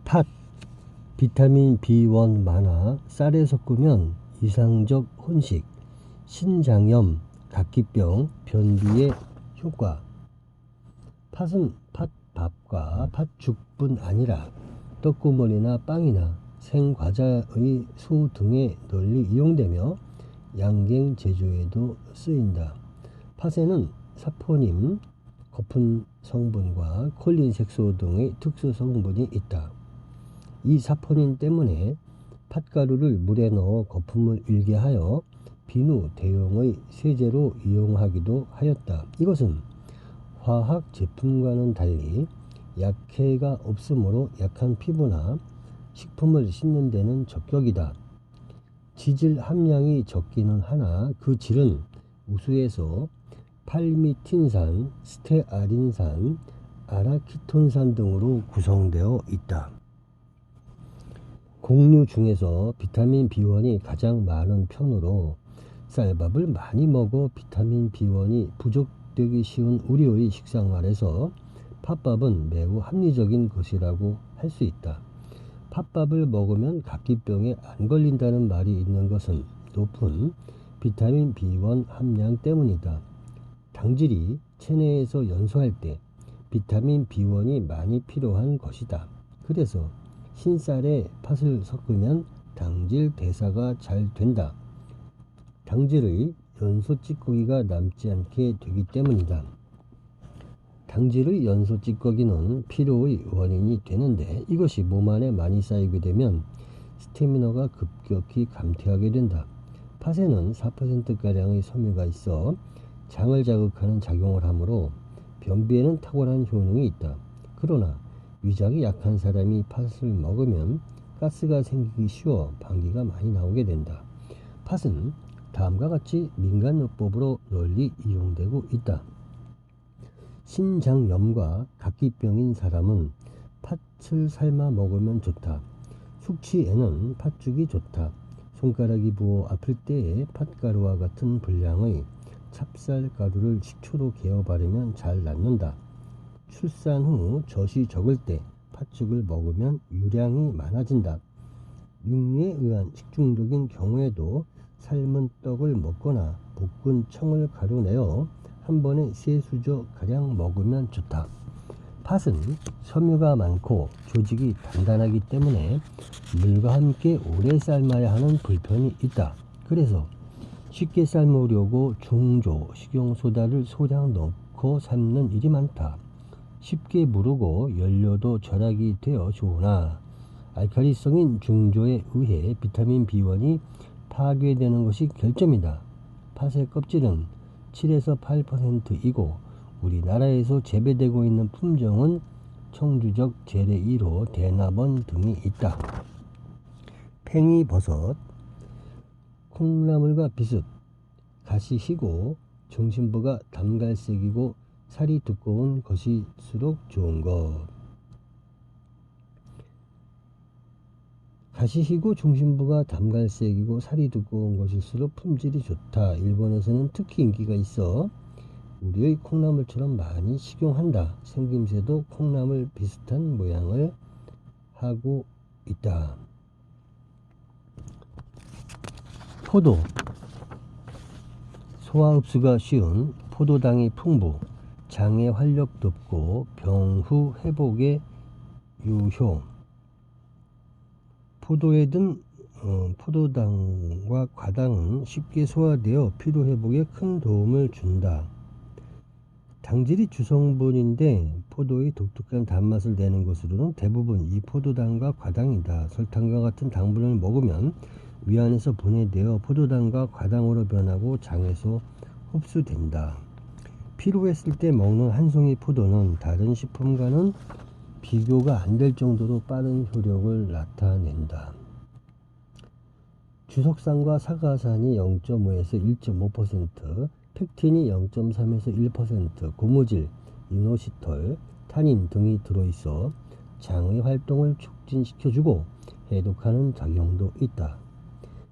팥, 비타민 B1 많아 쌀에 섞으면 이상적 혼식, 신장염, 각기병, 변비에 효과. 팥은 팥밥과 팥죽뿐 아니라 떡고물이나 빵이나 생과자의 소 등에 널리 이용되며 양갱 제조에도 쓰인다. 팥에는 사포닌, 거품 성분과 콜린 색소 등의 특수 성분이 있다. 이 사포닌 때문에 팥가루를 물에 넣어 거품을 일게 하여 비누 대용의 세제로 이용하기도 하였다. 이것은 화학 제품과는 달리 약해가 없으므로 약한 피부나 식품을 씻는 데는 적격이다. 지질 함량이 적기는 하나 그 질은 우수에서 팔미틴산, 스테아린산, 아라키톤산 등으로 구성되어 있다. 곡류 중에서 비타민 B1이 가장 많은 편으로 쌀밥을 많이 먹어 비타민 B1이 부족되기 쉬운 우리의 식생활에서 팥밥은 매우 합리적인 것이라고 할 수 있다. 팥밥을 먹으면 각기병에 안 걸린다는 말이 있는 것은 높은 비타민 B1 함량 때문이다. 당질이 체내에서 연소할 때 비타민 B1이 많이 필요한 것이다. 그래서 신쌀에 팥을 섞으면 당질 대사가 잘 된다. 당질의 연소 찌꺼기가 남지 않게 되기 때문이다. 당질의 연소 찌꺼기는 피로의 원인이 되는데 이것이 몸 안에 많이 쌓이게 되면 스태미너가 급격히 감퇴하게 된다. 팥에는 4%가량의 섬유가 있어 장을 자극하는 작용을 하므로 변비에는 탁월한 효능이 있다. 그러나 위장이 약한 사람이 팥을 먹으면 가스가 생기기 쉬워 방귀가 많이 나오게 된다. 팥은 다음과 같이 민간요법으로 널리 이용되고 있다. 신장염과 각기병인 사람은 팥을 삶아 먹으면 좋다. 숙취에는 팥죽이 좋다. 손가락이 부어 아플 때에 팥가루와 같은 분량의 찹쌀가루를 식초로 개어 바르면 잘 낫는다. 출산 후 젖이 적을 때 팥죽을 먹으면 유량이 많아진다. 육류에 의한 식중독인 경우에도 삶은 떡을 먹거나 볶은 청을 가루내어 한 번에 3수저 가량 먹으면 좋다. 팥은 섬유가 많고 조직이 단단하기 때문에 물과 함께 오래 삶아야 하는 불편이 있다. 그래서 쉽게 삶으려고 중조, 식용소다를 소량 넣고 삶는 일이 많다. 쉽게 무르고 연료도 절약이 되어 좋으나 알칼리성인 중조에 의해 비타민 B1이 파괴되는 것이 결점이다. 팥의 껍질은 7에서 8%이고 우리나라에서 재배되고 있는 품종은 청주적 재래 1호, 대나번 등이 있다. 팽이버섯, 콩나물과 비슷 가시 희고 중심부가 담갈색이고 살이 두꺼운 것일수록 좋은 것. 가시 희고 중심부가 담갈색이고 살이 두꺼운 것일수록 품질이 좋다. 일본에서는 특히 인기가 있어 우리의 콩나물처럼 많이 식용한다. 생김새도 콩나물 비슷한 모양을 하고 있다. 포도, 소화 흡수가 쉬운 포도당이 풍부, 장의 활력 돋고 병후 회복에 유효. 포도에 든 포도당과 과당은 쉽게 소화되어 피로 회복에 큰 도움을 준다. 당질이 주성분인데 포도의 독특한 단맛을 내는 것으로는 대부분 이 포도당과 과당이다. 설탕과 같은 당분을 먹으면 위안에서 분해되어 포도당과 과당으로 변하고 장에서 흡수된다. 피로했을 때 먹는 한 송이 포도는 다른 식품과는 비교가 안 될 정도로 빠른 효력을 나타낸다. 주석산과 사과산이 0.5에서 1.5%, 펙틴이 0.3에서 1%, 고무질, 이노시톨, 타닌 등이 들어있어 장의 활동을 촉진시켜주고 해독하는 작용도 있다.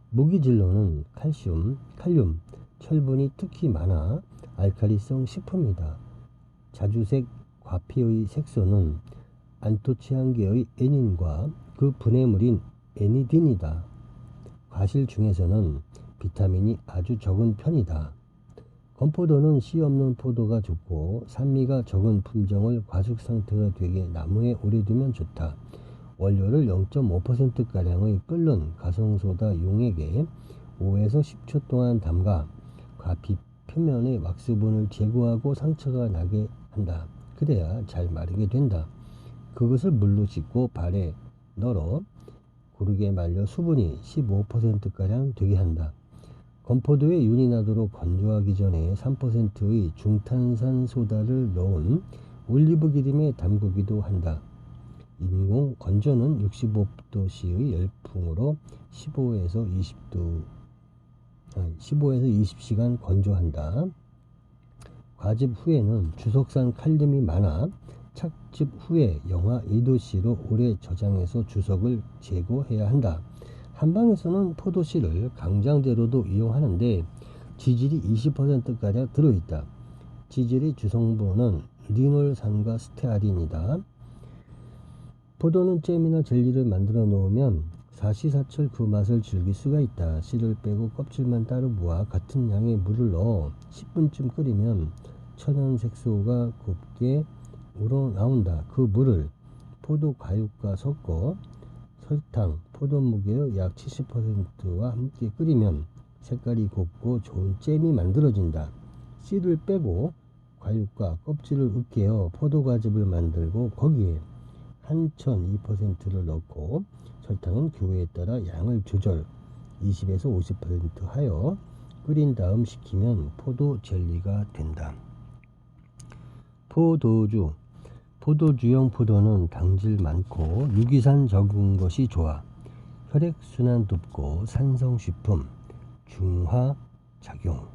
무기질로는 칼슘, 칼륨, 철분이 특히 많아 알칼리성 식품이다. 자주색 과피의 색소는 안토치안계의 에닌과 그 분해물인 에니딘이다. 과실 중에서는 비타민이 아주 적은 편이다. 건포도는 씨 없는 포도가 좋고 산미가 적은 품종을 과숙 상태가 되게 나무에 오래 두면 좋다. 원료를 0.5%가량의 끓는 가성소다 용액에 5에서 10초 동안 담가 과피 표면의 왁스분을 제거하고 상처가 나게 한다. 그래야 잘 마르게 된다. 그것을 물로 씻고 발에 널어 고르게 말려 수분이 15%가량 되게 한다. 건포도에 윤이 나도록 건조하기 전에 3%의 중탄산 소다를 넣은 올리브 기름에 담그기도 한다. 인공 건조는 65도씨의 열풍으로 15에서 20시간 건조한다. 과즙 후에는 주석산 칼륨이 많아 착즙 후에 영하 2도씨로 오래 저장해서 주석을 제거해야 한다. 한방에서는 포도씨를 강장제로도 이용하는데 지질이 20%가량 들어있다. 지질의 주성분은 리놀산과 스테아린이다. 포도는 잼이나 젤리를 만들어 놓으면 사시사철 그 맛을 즐길 수가 있다. 씨를 빼고 껍질만 따로 모아 같은 양의 물을 넣어 10분쯤 끓이면 천연 색소가 곱게 우러나온다. 그 물을 포도 과육과 섞어 설탕, 포도 무게의 약 70%와 함께 끓이면 색깔이 곱고 좋은 잼이 만들어진다. 씨를 빼고 과육과 껍질을 으깨어 포도 과즙을 만들고 거기에 한천 2%를 넣고 설탕은 교회에 따라 양을 조절 20에서 50% 하여 끓인 다음 식히면 포도 젤리가 된다. 포도주. 포도주용 포도는 당질 많고 유기산 적은 것이 좋아. 혈액순환 돕고 산성식품, 중화작용.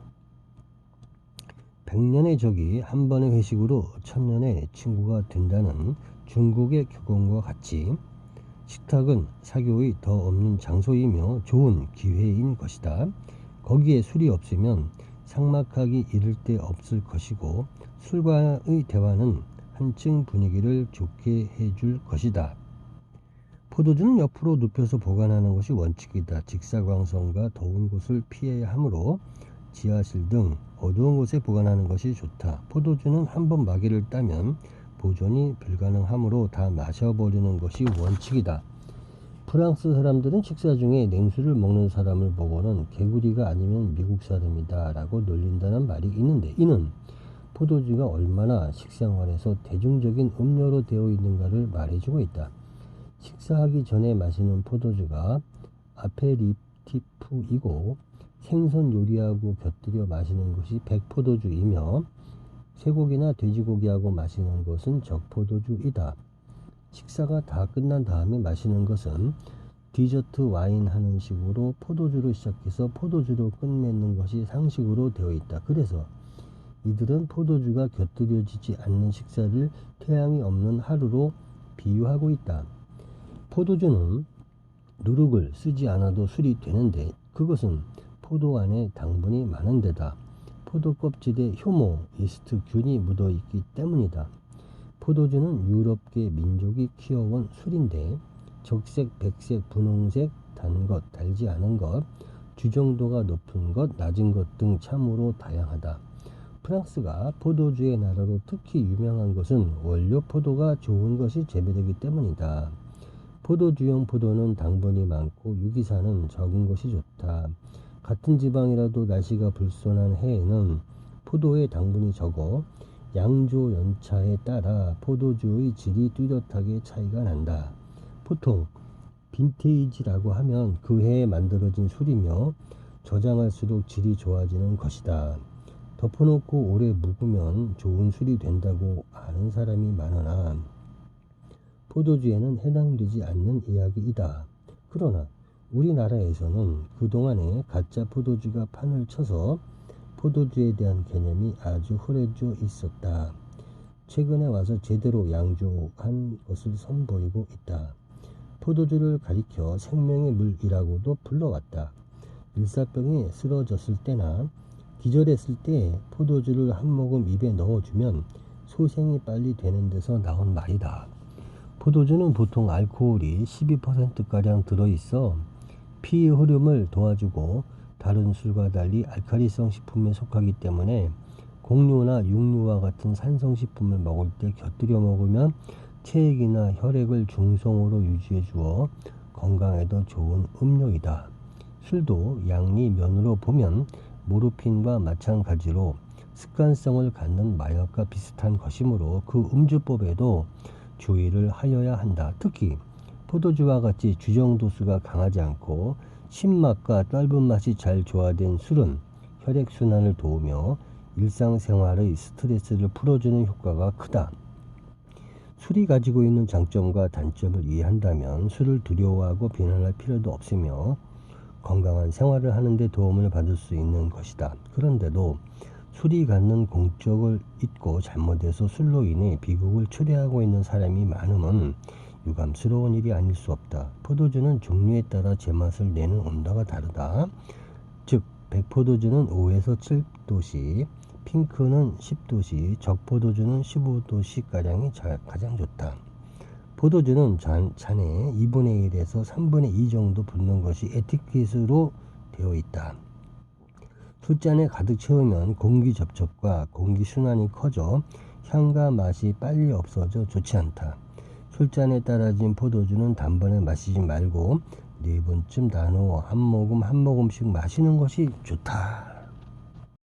100년의 적이 한 번의 회식으로 1000년의 친구가 된다는 중국의 교훈과 같이 식탁은 사교의 더 없는 장소이며 좋은 기회인 것이다. 거기에 술이 없으면 상막하기 이를 데 없을 것이고 술과의 대화는 한층 분위기를 좋게 해줄 것이다. 포도주는 옆으로 눕혀서 보관하는 것이 원칙이다. 직사광선과 더운 곳을 피해야 하므로 지하실 등 어두운 곳에 보관하는 것이 좋다. 포도주는 한번 마개를 따면 보존이 불가능하므로 다 마셔버리는 것이 원칙이다. 프랑스 사람들은 식사 중에 냉수를 먹는 사람을 보고는 개구리가 아니면 미국 사람이다 라고 놀린다는 말이 있는데 이는 포도주가 얼마나 식생활에서 대중적인 음료로 되어 있는가를 말해주고 있다. 식사하기 전에 마시는 포도주가 아페리티프이고 생선 요리하고 곁들여 마시는 것이 백포도주이며 쇠고기나 돼지고기하고 마시는 것은 적포도주이다. 식사가 다 끝난 다음에 마시는 것은 디저트 와인 하는 식으로 포도주로 시작해서 포도주로 끝맺는 것이 상식으로 되어 있다. 그래서 이들은 포도주가 곁들여지지 않는 식사를 태양이 없는 하루로 비유하고 있다. 포도주는 누룩을 쓰지 않아도 술이 되는데 그것은 포도 안에 당분이 많은 데다 포도 껍질에 효모, 이스트균이 묻어있기 때문이다. 포도주는 유럽계 민족이 키워온 술인데 적색, 백색, 분홍색, 단 것, 달지 않은 것, 주정도가 높은 것, 낮은 것 등 참으로 다양하다. 프랑스가 포도주의 나라로 특히 유명한 것은 원료 포도가 좋은 것이 재배되기 때문이다. 포도주용 포도는 당분이 많고 유기산은 적은 것이 좋다. 같은 지방이라도 날씨가 불손한 해에는 포도의 당분이 적어 양조 연차에 따라 포도주의 질이 뚜렷하게 차이가 난다. 보통 빈테이지라고 하면 그 해에 만들어진 술이며 저장할수록 질이 좋아지는 것이다. 덮어놓고 오래 묵으면 좋은 술이 된다고 아는 사람이 많으나 포도주에는 해당되지 않는 이야기이다. 그러나 우리나라에서는 그동안에 가짜 포도주가 판을 쳐서 포도주에 대한 개념이 아주 흐려져 있었다. 최근에 와서 제대로 양조한 것을 선보이고 있다. 포도주를 가리켜 생명의 물이라고도 불러왔다. 일사병에 쓰러졌을 때나 기절했을 때 포도주를 한 모금 입에 넣어주면 소생이 빨리 되는 데서 나온 말이다. 포도주는 보통 알코올이 12%가량 들어있어 피 흐름을 도와주고 다른 술과 달리 알칼리성 식품에 속하기 때문에 곡류나 육류와 같은 산성식품을 먹을 때 곁들여 먹으면 체액이나 혈액을 중성으로 유지해 주어 건강에도 좋은 음료이다. 술도 양리면으로 보면 모르핀과 마찬가지로 습관성을 갖는 마약과 비슷한 것이므로 그 음주법에도 주의를 하여야 한다. 특히 포도주와 같이 주정도수가 강하지 않고 신맛과 떫은 맛이 잘 조화된 술은 혈액순환을 도우며 일상생활의 스트레스를 풀어주는 효과가 크다. 술이 가지고 있는 장점과 단점을 이해한다면 술을 두려워하고 비난할 필요도 없으며 건강한 생활을 하는 데 도움을 받을 수 있는 것이다. 그런데도 술이 갖는 공적을 잊고 잘못해서 술로 인해 비극을 초래하고 있는 사람이 많음은 유감스러운 일이 아닐 수 없다. 포도주는 종류에 따라 제맛을 내는 온도가 다르다. 즉 백포도주는 5에서 7도씨, 핑크는 10도씨, 적포도주는 15도씨가량이 가장 좋다. 포도주는 잔에 2분의 1에서 3분의 2 정도 붓는 것이 에티켓으로 되어 있다. 술잔에 가득 채우면 공기 접촉과 공기 순환이 커져 향과 맛이 빨리 없어져 좋지 않다. 술잔에 따라진 포도주는 단번에 마시지 말고 4번쯤 나누어 한 모금씩 마시는 것이 좋다.